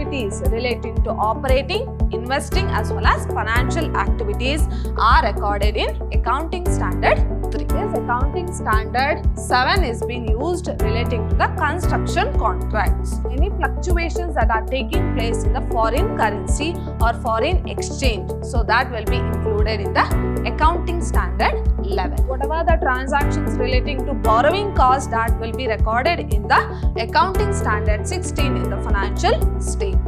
activities relating to operating, investing as well as financial activities are recorded in Accounting Standard 3. This Accounting Standard 7 is being used relating to the construction contracts. Any fluctuations that are taking place in the foreign currency or foreign exchange, so that will be included in the Accounting Standard 11. Whatever the transactions relating to borrowing cost, that will be recorded in the Accounting Standard 16 in the financial statement.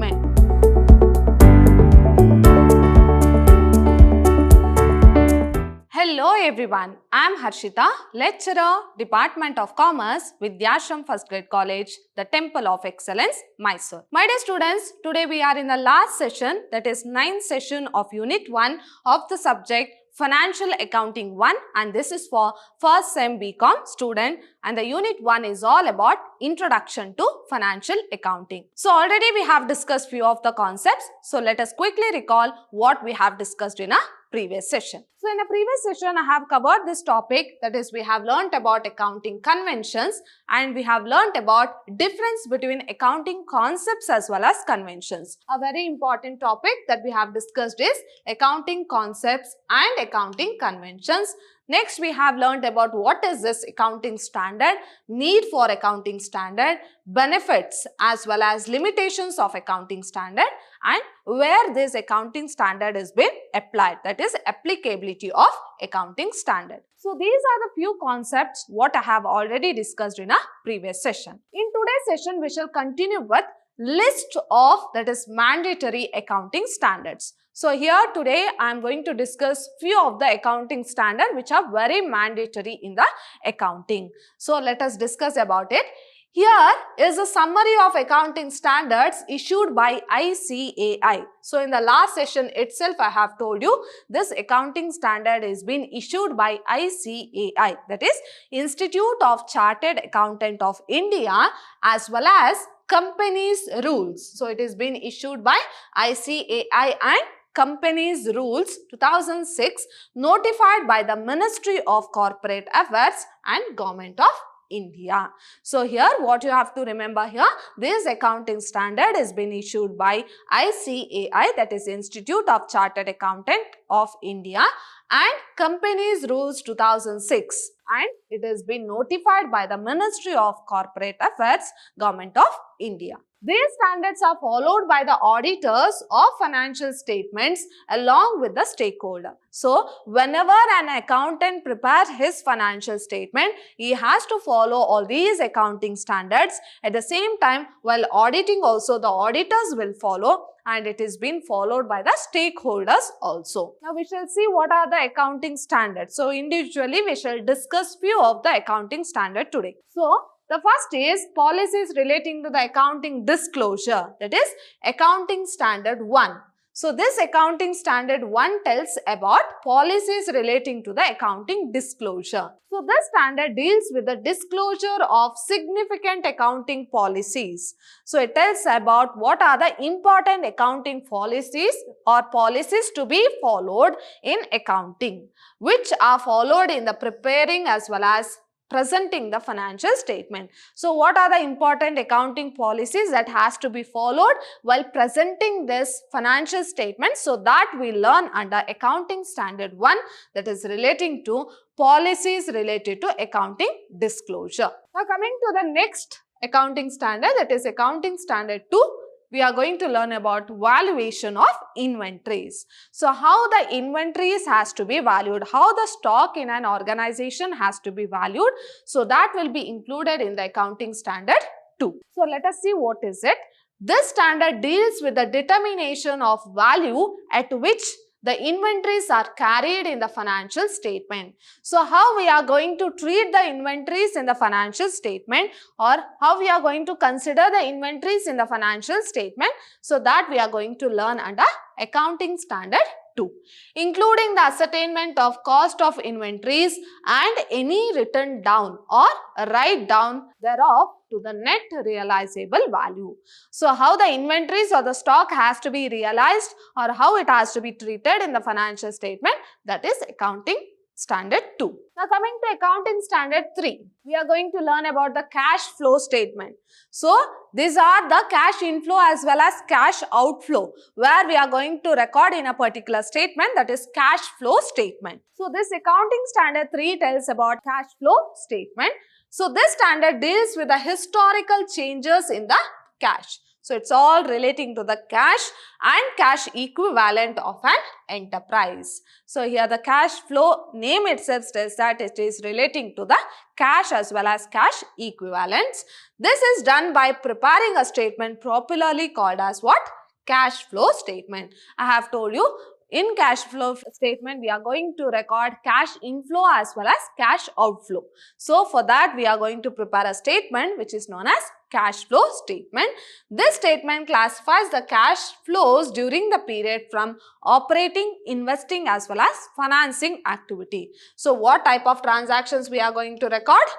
Hello everyone, I am Harshita, lecturer, Department of Commerce, Vidhyaashram First Grade College, the Temple of Excellence, Mysuru. My dear students, today we are in the last session, that is 9th session of Unit 1 of the subject Financial Accounting 1, and this is for first sem BCom student, and the Unit 1 is all about Introduction to Financial Accounting. So already we have discussed few of the concepts, so let us quickly recall what we have discussed in a previous session. So in the previous session, I have covered this topic, that is we have learnt about accounting conventions and we have learnt about difference between accounting concepts as well as conventions. A very important topic that we have discussed is accounting concepts and accounting conventions. Next, we have learnt about what is this accounting standard, need for accounting standard, benefits as well as limitations of accounting standard, and where this accounting standard is being applied, that is applicability of accounting standard. So these are the few concepts what I have already discussed in a previous session. In today's session, we shall continue with list of, that is mandatory accounting standards. So here today I am going to discuss few of the accounting standards which are very mandatory in the accounting. So let us discuss about it. Here is a summary of accounting standards issued by ICAI. So in the last session itself I have told you this accounting standard is being issued by ICAI, that is Institute of Chartered Accountant of India, as well as Companies Rules. So it is being issued by ICAI and Companies Rules 2006, notified by the Ministry of Corporate Affairs and Government of India. So here what you have to remember here, this accounting standard has been issued by ICAI, that is Institute of Chartered Accountant of India, and Companies Rules 2006, and it has been notified by the Ministry of Corporate Affairs, Government of India. These standards are followed by the auditors of financial statements along with the stakeholder. So, whenever an accountant prepares his financial statement, he has to follow all these accounting standards. At the same time, while auditing also, the auditors will follow, and it is being followed by the stakeholders also. Now, we shall see what are the accounting standards. So, individually, we shall discuss few of the accounting standards today. So, the first is policies relating to the accounting disclosure, that is Accounting Standard 1. So this Accounting Standard 1 tells about policies relating to the accounting disclosure. So this standard deals with the disclosure of significant accounting policies. So it tells about what are the important accounting policies or policies to be followed in accounting, which are followed in the preparing as well as presenting the financial statement. So what are the important accounting policies that has to be followed while presenting this financial statement? So that we learn under Accounting Standard 1, that is relating to policies related to accounting disclosure. Now coming to the next accounting standard, that is Accounting Standard 2. We are going to learn about valuation of inventories. So how the inventories has to be valued, how the stock in an organization has to be valued. So that will be included in the Accounting Standard 2. So let us see what is it. This standard deals with the determination of value at which the inventories are carried in the financial statement. So how we are going to treat the inventories in the financial statement, or how we are going to consider the inventories in the financial statement, so that we are going to learn under Accounting Standard 2, including the ascertainment of cost of inventories and any written down or write down thereof to the net realizable value. So how the inventories or the stock has to be realized or how it has to be treated in the financial statement, that is Accounting Standard 2. Now coming to Accounting Standard 3, we are going to learn about the cash flow statement. So these are the cash inflow as well as cash outflow, where we are going to record in a particular statement, that is cash flow statement. So this Accounting Standard 3 tells about cash flow statement. So this standard deals with the historical changes in the cash. So it's all relating to the cash and cash equivalent of an enterprise. So here the cash flow name itself says that it is relating to the cash as well as cash equivalents. This is done by preparing a statement popularly called as what? Cash flow statement. I have told you, in cash flow statement, we are going to record cash inflow as well as cash outflow. So for that, we are going to prepare a statement which is known as cash flow statement. This statement classifies the cash flows during the period from operating, investing as well as financing activity. So what type of transactions we are going to record?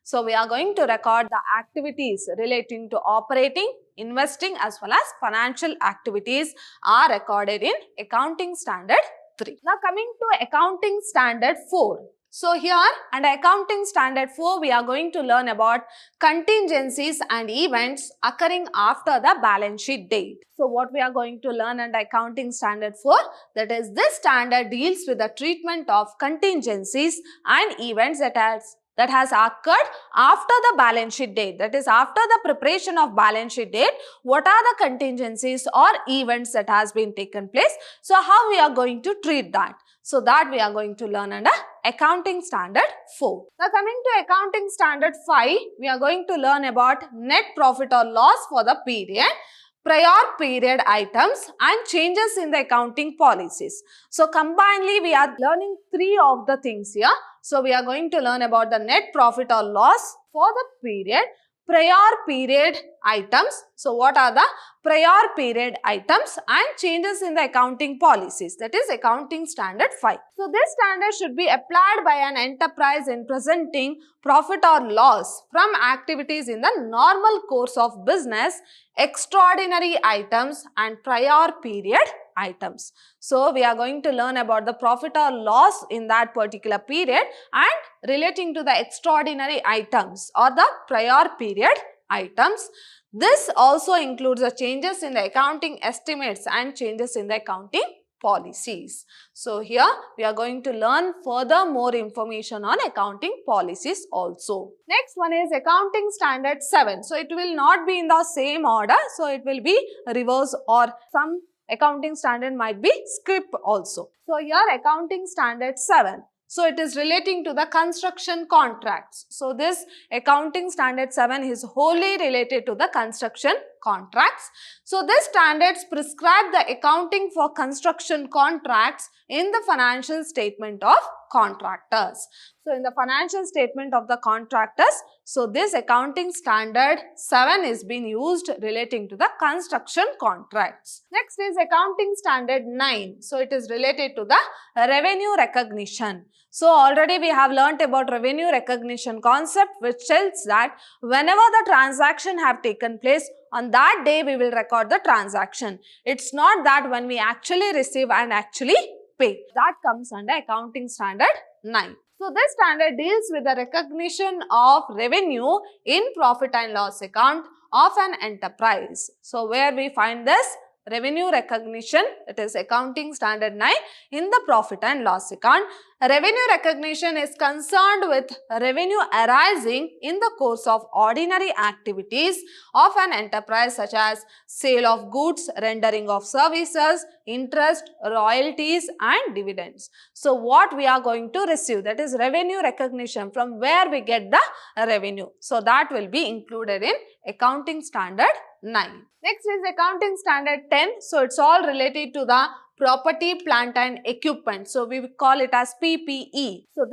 So we are going to record the activities relating to operating, investing as well as financial activities are recorded in Accounting Standard 3. Now coming to Accounting Standard 4. So here under Accounting Standard 4, we are going to learn about contingencies and events occurring after the balance sheet date. So what we are going to learn under Accounting Standard 4, that is this standard deals with the treatment of contingencies and events that has occurred after the balance sheet date, that is after the preparation of balance sheet date. What are the contingencies or events that has been taken place? So how we are going to treat that? So that we are going to learn under Accounting Standard 4. Now coming to Accounting Standard 5, we are going to learn about net profit or loss for the period, prior period items and changes in the accounting policies. So combinedly we are learning three of the things here. So we are going to learn about the net profit or loss for the period, prior period items. So what are the prior period items and changes in the accounting policies, that is Accounting Standard 5. So this standard should be applied by an enterprise in presenting profit or loss from activities in the normal course of business, extraordinary items and prior period items. So we are going to learn about the profit or loss in that particular period and relating to the extraordinary items or the prior period items. This also includes the changes in the accounting estimates and changes in the accounting policies. So here we are going to learn further more information on accounting policies also. Next one is Accounting Standard 7. So it will not be in the same order. So it will be reverse, or some accounting standard might be skipped also. So here Accounting Standard 7. So it is relating to the construction contracts. So this Accounting Standard 7 is wholly related to the construction contracts. So this standards prescribe the accounting for construction contracts in the financial statement of contractors. So in the financial statement of the contractors, so this Accounting Standard 7 is being used relating to the construction contracts. Next is Accounting Standard 9. So it is related to the revenue recognition. So already we have learnt about revenue recognition concept, which tells that whenever the transaction have taken place, on that day we will record the transaction. It's not that when we actually receive and actually pay. That comes under Accounting Standard 9. So this standard deals with the recognition of revenue in profit and loss account of an enterprise. So where we find this revenue recognition, it is Accounting Standard 9 in the profit and loss account. Revenue recognition is concerned with revenue arising in the course of ordinary activities of an enterprise, such as sale of goods, rendering of services, interest, royalties and dividends. So what we are going to receive, that is revenue recognition, from where we get the revenue. So that will be included in Accounting Standard 9. Next is Accounting Standard 10. So it's all related to the property, plant and equipment. So we call it as PPE. So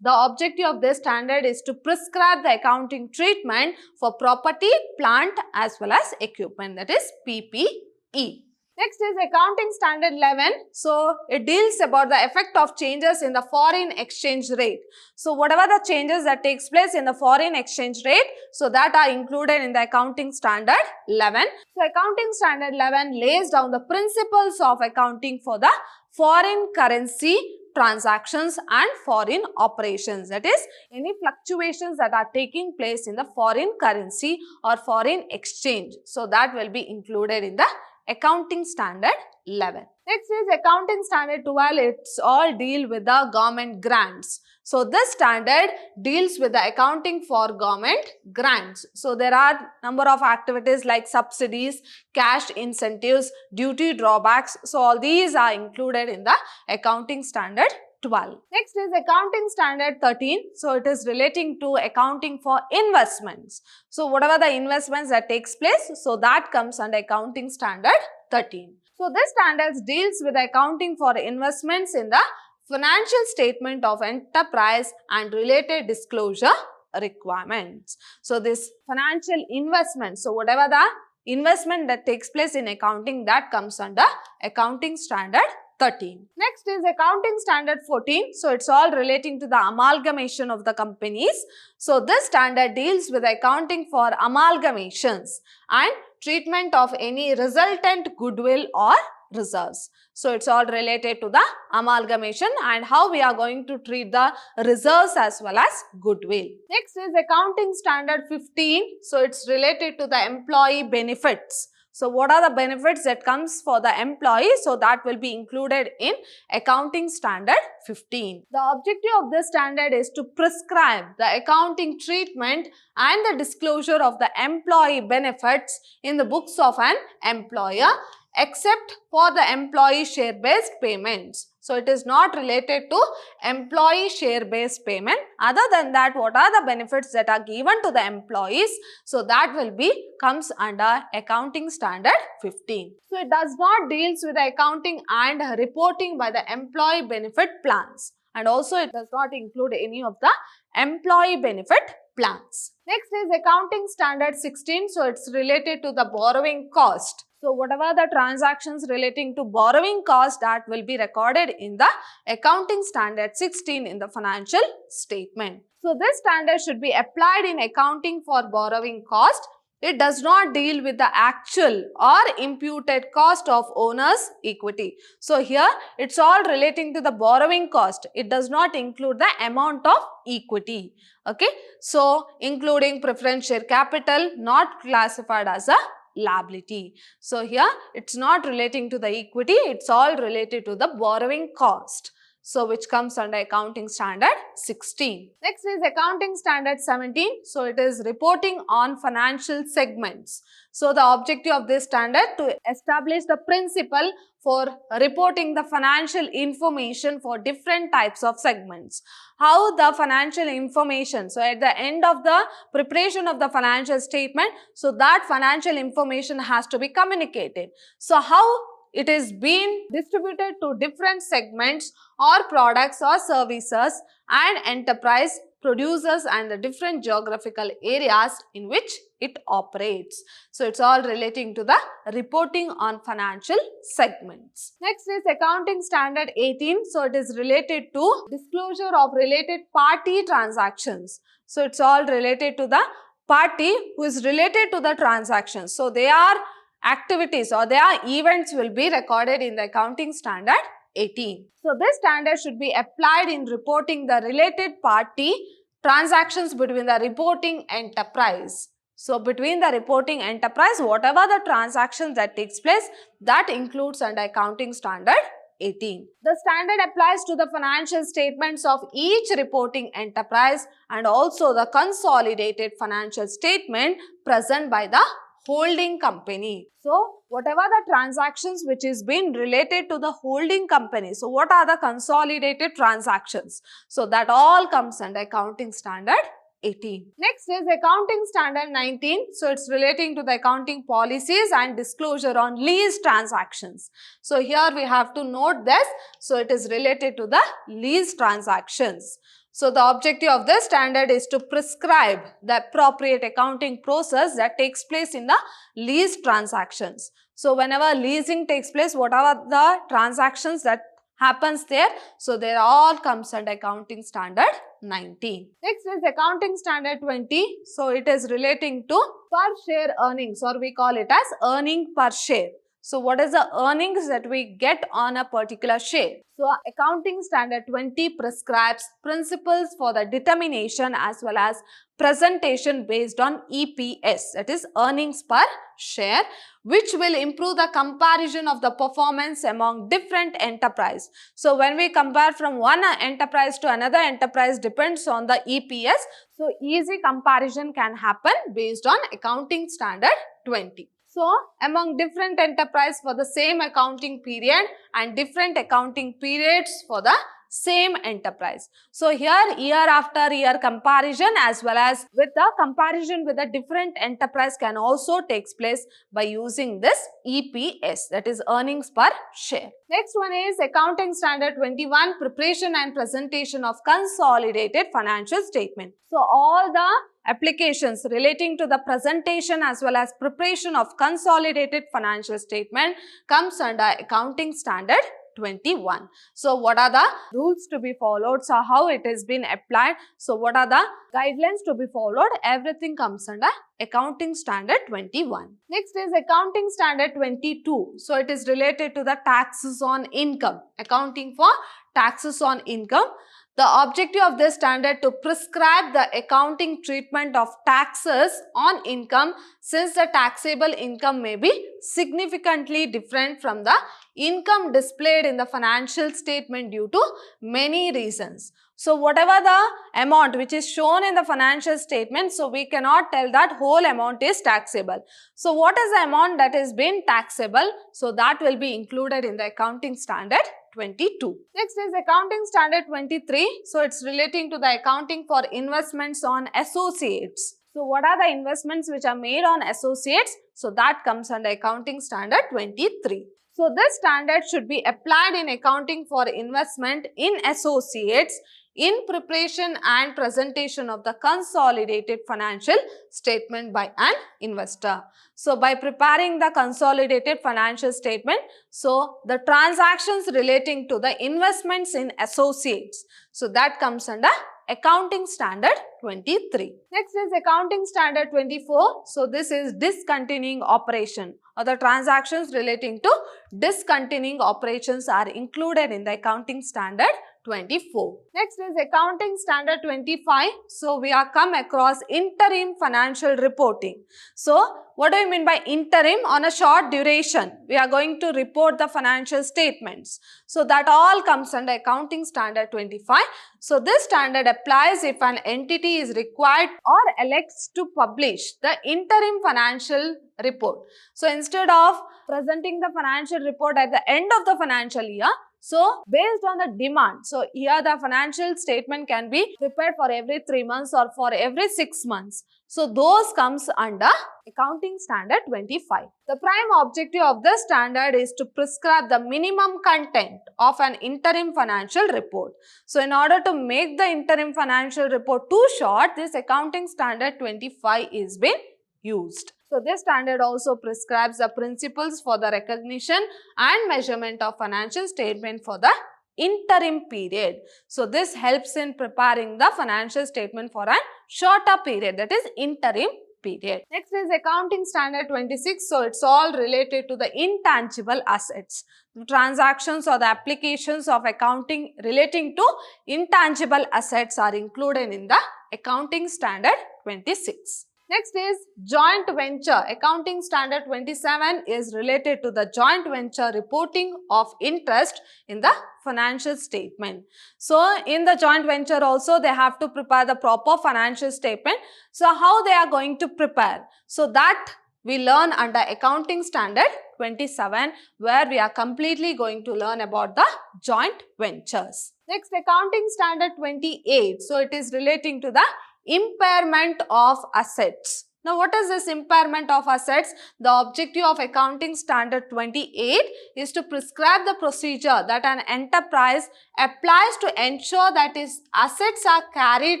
the objective of this standard is to prescribe the accounting treatment for property, plant as well as equipment, that is PPE. Next is Accounting Standard 11. So it deals about the effect of changes in the foreign exchange rate. So whatever the changes that takes place in the foreign exchange rate, so that are included in the Accounting Standard 11. So Accounting Standard 11 lays down the principles of accounting for the foreign currency transactions and foreign operations. That is, any fluctuations that are taking place in the foreign currency or foreign exchange. So that will be included in the accounting standard 11. Next is accounting standard 12. It's all deal with the government grants. So this standard deals with the accounting for government grants. So there are number of activities like subsidies, cash incentives, duty drawbacks. So all these are included in the accounting standard 12. Next is accounting standard 13. So it is relating to accounting for investments. So whatever the investments that takes place, so that comes under accounting standard 13. So this standard deals with accounting for investments in the financial statement of enterprise and related disclosure requirements. So this financial investment, so whatever the investment that takes place in accounting, that comes under accounting standard 13. Next is accounting standard 14. So it's all relating to the amalgamation of the companies. So this standard deals with accounting for amalgamations and treatment of any resultant goodwill or reserves. So it's all related to the amalgamation and how we are going to treat the reserves as well as goodwill. Next is accounting standard 15. So it's related to the employee benefits. So what are the benefits that comes for the employee? So that will be included in accounting standard 15. The objective of this standard is to prescribe the accounting treatment and the disclosure of the employee benefits in the books of an employer, except for the employee share-based payments. So it is not related to employee share-based payment. Other than that, what are the benefits that are given to the employees? So that will be comes under accounting standard 15. So it does not deals with the accounting and reporting by the employee benefit plans. And also it does not include any of the employee benefit plans. Next is accounting standard 16. So it's related to the borrowing cost. So whatever the transactions relating to borrowing cost, that will be recorded in the accounting standard 16 in the financial statement. So this standard should be applied in accounting for borrowing cost. It does not deal with the actual or imputed cost of owner's equity. So here it's all relating to the borrowing cost. It does not include the amount of equity. Okay. So including preference share capital, not classified as a liability. So here it's not relating to the equity, it's all related to the borrowing cost. So which comes under accounting standard 16. Next is accounting standard 17. So it is reporting on financial segments. So the objective of this standard to establish the principle for reporting the financial information for different types of segments. How the financial information, so at the end of the preparation of the financial statement, so that financial information has to be communicated. So how it is being distributed to different segments or products or services and enterprise producers and the different geographical areas in which it operates. So it's all relating to the reporting on financial segments. Next is accounting standard 18. So it is related to disclosure of related party transactions. So it's all related to the party who is related to the transaction. So they are activities or their events will be recorded in the accounting standard 18. So this standard should be applied in reporting the related party transactions between the reporting enterprise. So between the reporting enterprise, whatever the transactions that takes place, that includes under accounting standard 18. The standard applies to the financial statements of each reporting enterprise and also the consolidated financial statement present by the holding company. So whatever the transactions which is been related to the holding company. So what are the consolidated transactions? So that all comes under accounting standard 18. Next is accounting standard 19. So it's relating to the accounting policies and disclosure on lease transactions. So here we have to note this. So it is related to the lease transactions. So the objective of this standard is to prescribe the appropriate accounting process that takes place in the lease transactions. So whenever leasing takes place, what are the transactions that happens there? So they all comes under accounting standard 19. Next is accounting standard 20. So it is relating to per share earnings, or we call it as earning per share. So what is the earnings that we get on a particular share? So Accounting Standard 20 prescribes principles for the determination as well as presentation based on EPS, that is earnings per share, which will improve the comparison of the performance among different enterprise. So when we compare from one enterprise to another enterprise depends on the EPS. So easy comparison can happen based on Accounting Standard 20. So among different enterprise for the same accounting period and different accounting periods for the same enterprise. So here year after year comparison as well as with the comparison with a different enterprise can also takes place by using this EPS, that is earnings per share. Next one is Accounting Standard 21, preparation and presentation of consolidated financial statement. So all the applications relating to the presentation as well as preparation of consolidated financial statement comes under Accounting Standard 21. So what are the rules to be followed? So how it has been applied? So what are the guidelines to be followed? Everything comes under Accounting Standard 21. Next is Accounting Standard 22. So it is related to the taxes on income, accounting for taxes on income. The objective of this standard to prescribe the accounting treatment of taxes on income, since the taxable income may be significantly different from the income displayed in the financial statement due to many reasons. So whatever the amount which is shown in the financial statement, so we cannot tell that whole amount is taxable. So what is the amount that is been taxable? So that will be included in the Accounting Standard 22. Next is Accounting Standard 23. So it's relating to the accounting for investments on associates. So what are the investments which are made on associates? So that comes under Accounting Standard 23. So this standard should be applied in accounting for investment in associates in preparation and presentation of the consolidated financial statement by an investor. So by preparing the consolidated financial statement, so the transactions relating to the investments in associates, so that comes under Accounting Standard 23. Next is Accounting Standard 24. So this is discontinuing operation, or the transactions relating to discontinuing operations are included in the Accounting Standard 24. Next is Accounting Standard 25. So we are come across interim financial reporting. So what do you mean by interim? On a short duration, we are going to report the financial statements. So that all comes under Accounting Standard 25. So this standard applies if an entity is required or elects to publish the interim financial report. So instead of presenting the financial report at the end of the financial year, so based on the demand, so here the financial statement can be prepared for every 3 months or for every 6 months. So those comes under Accounting Standard 25. The prime objective of this standard is to prescribe the minimum content of an interim financial report. So in order to make the interim financial report too short, this Accounting Standard 25 is being used. So this standard also prescribes the principles for the recognition and measurement of financial statement for the interim period. So this helps in preparing the financial statement for a shorter period, that is interim period. Next is Accounting Standard 26. So it's all related to the intangible assets. The transactions or the applications of accounting relating to intangible assets are included in the Accounting Standard 26. Next is joint venture. Accounting Standard 27 is related to the joint venture reporting of interest in the financial statement. So in the joint venture also they have to prepare the proper financial statement. So how they are going to prepare? So that we learn under Accounting Standard 27, where we are completely going to learn about the joint ventures. Next, Accounting Standard 28. So it is relating to the impairment of assets. Now, what is this impairment of assets? The objective of Accounting Standard 28 is to prescribe the procedure that an enterprise applies to ensure that its assets are carried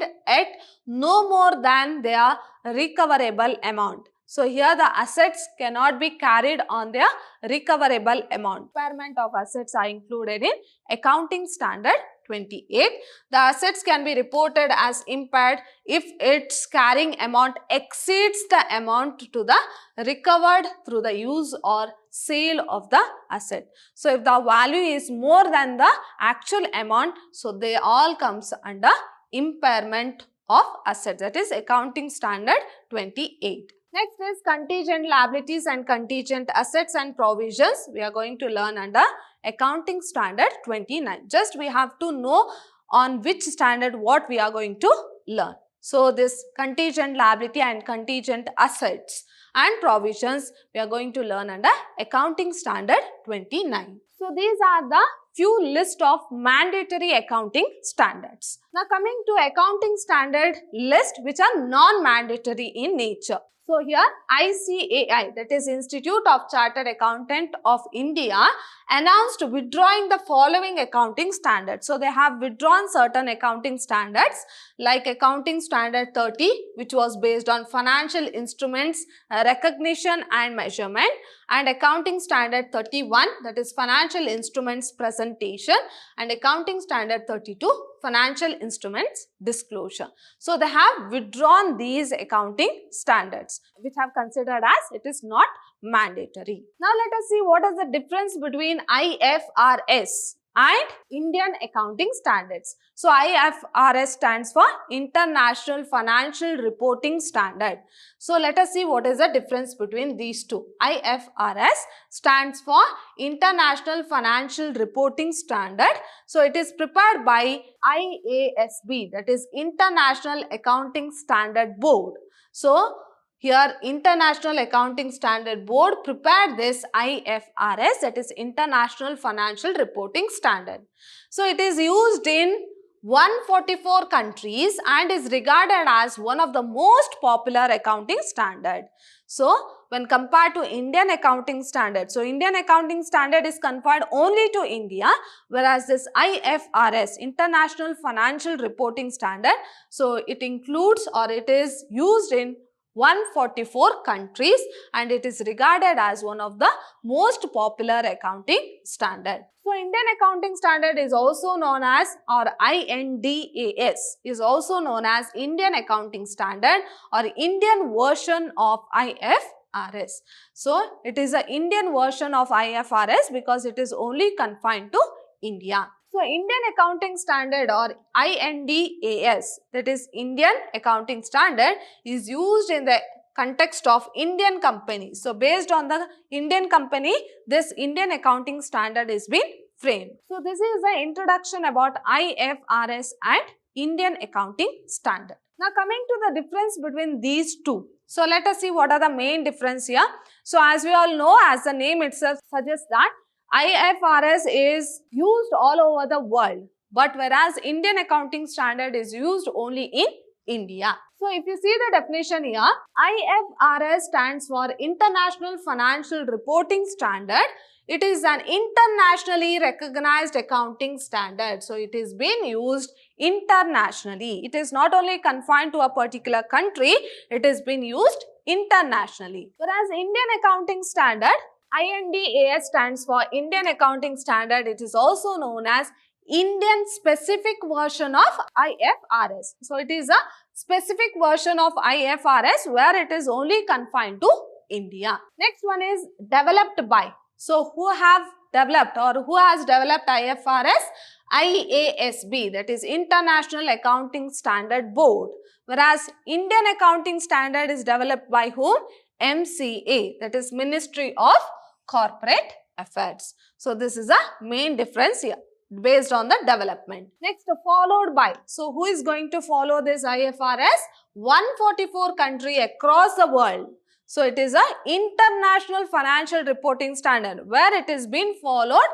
at no more than their recoverable amount. So here the assets cannot be carried on their recoverable amount. Impairment of assets are included in Accounting Standard 28. The assets can be reported as impaired if its carrying amount exceeds the amount to the recovered through the use or sale of the asset. So, if the value is more than the actual amount, so they all comes under impairment of assets, that is accounting standard 28. Next is contingent liabilities and contingent assets and provisions. We are going to learn under accounting standard 29. Just we have to know on which standard what we are going to learn. So, this contingent liability and contingent assets and provisions we are going to learn under accounting standard 29. So, these are the few list of mandatory accounting standards. Now, coming to accounting standard list which are non-mandatory in nature. So, here ICAI, that is Institute of Chartered Accountant of India, announced withdrawing the following accounting standards. So, they have withdrawn certain accounting standards like accounting standard 30, which was based on financial instruments, recognition and measurement, and accounting standard 31, that is financial instruments presentation, and accounting standard 32, financial instruments disclosure. So, they have withdrawn these accounting standards which have considered as it is not mandatory. Now, let us see what is the difference between IFRS and Indian accounting standards. So, IFRS stands for International Financial Reporting Standard. So, let us see what is the difference between these two. IFRS stands for International Financial Reporting Standard. So, it is prepared by IASB, that is International Accounting Standard Board. So, here International Accounting Standard Board prepared this IFRS, that is International Financial Reporting Standard. So, it is used in 144 countries and is regarded as one of the most popular accounting standard. So, when compared to Indian accounting standard, so Indian accounting standard is confined only to India, whereas this IFRS, International Financial Reporting Standard, so it includes or it is used in 144 countries and it is regarded as one of the most popular accounting standard. So, Indian accounting standard is also known as, or INDAS is also known as Indian accounting standard or Indian version of IFRS. So, it is an Indian version of IFRS because it is only confined to India. So, Indian accounting standard or INDAS, that is Indian accounting standard, is used in the context of Indian companies. So, based on the Indian company, this Indian accounting standard is being framed. So, this is the introduction about IFRS and Indian accounting standard. Now, coming to the difference between these two. So, let us see what are the main difference here. So, as we all know, as the name itself suggests that IFRS is used all over the world, but whereas Indian accounting standard is used only in India. So, if you see the definition here, IFRS stands for International Financial Reporting Standard. It is an internationally recognized accounting standard. So, it is being used internationally. It is not only confined to a particular country, it is being used internationally. Whereas Indian accounting standard, INDAS stands for Indian Accounting Standard. It is also known as Indian specific version of IFRS. So, it is a specific version of IFRS where it is only confined to India. Next one is developed by. So, who have developed or who has developed IFRS? IASB, that is International Accounting Standard Board. Whereas Indian Accounting Standard is developed by whom? MCA, that is Ministry of Corporate Affairs. So, this is a main difference here based on the development. Next, followed by. So, who is going to follow this IFRS? 144 countries across the world. So, it is a International Financial Reporting Standard where it is being followed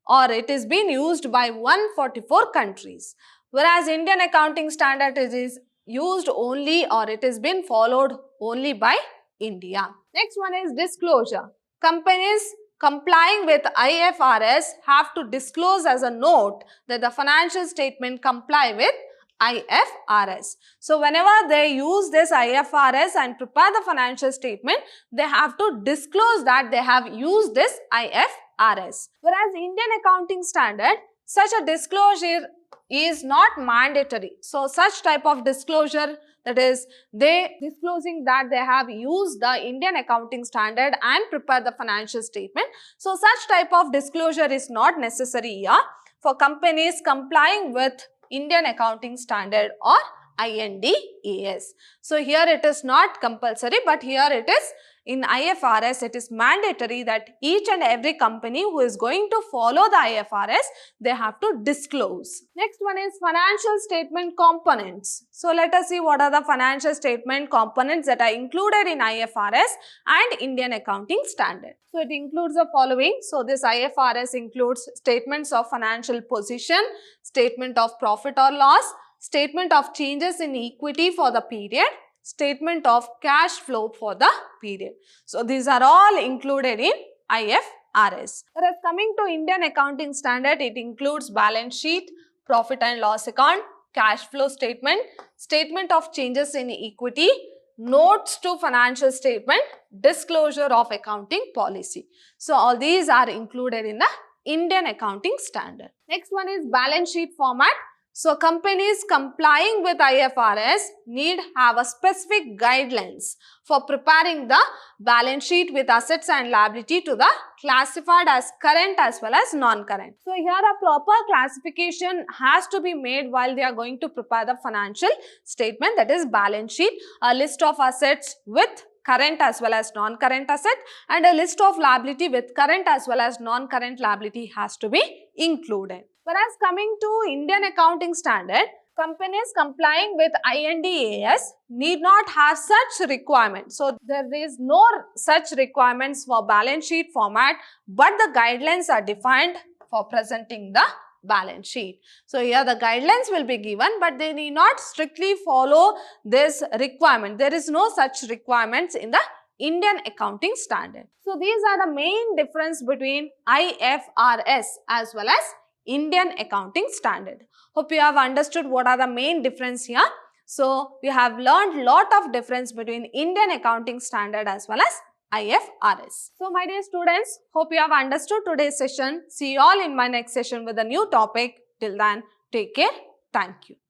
or it is being used by 144 countries. Whereas Indian Accounting Standard is used only or it is being followed only by India. Next one is disclosure. Companies complying with IFRS have to disclose as a note that the financial statement comply with IFRS. So, whenever they use this IFRS and prepare the financial statement, they have to disclose that they have used this IFRS. Whereas Indian accounting standard such a disclosure is not mandatory. So such type of disclosure, that is they disclosing that they have used the Indian accounting standard and prepare the financial statement. So such type of disclosure is not necessary here for companies complying with Indian accounting standard or INDAS. So here it is not compulsory, but here it is in IFRS, it is mandatory that each and every company who is going to follow the IFRS, they have to disclose. Next one is financial statement components. So let us see what are the financial statement components that are included in IFRS and Indian accounting standard. So it includes the following. So this IFRS includes statements of financial position, statement of profit or loss, statement of changes in equity for the period, statement of cash flow for the period. So these are all included in IFRS. Whereas coming to Indian accounting standard, it includes balance sheet, profit and loss account, cash flow statement, statement of changes in equity, notes to financial statement, disclosure of accounting policy. So all these are included in the Indian accounting standard. Next one is balance sheet format. So companies complying with IFRS need have a specific guidelines for preparing the balance sheet with assets and liability to the classified as current as well as non-current. So here a proper classification has to be made while they are going to prepare the financial statement, that is balance sheet, a list of assets with current as well as non-current asset and a list of liability with current as well as non-current liability has to be included. Whereas coming to Indian accounting standard, companies complying with INDAS need not have such requirements. So there is no such requirements for balance sheet format, but the guidelines are defined for presenting the balance sheet. So here the guidelines will be given, but they need not strictly follow this requirement. There is no such requirements in the Indian accounting standard. So these are the main difference between IFRS as well as Indian accounting standard. Hope you have understood what are the main difference here. So we have learned lot of difference between Indian accounting standard as well as IFRS. So my dear students, hope you have understood today's session. See you all in my next session with a new topic. Till then, take care. Thank you.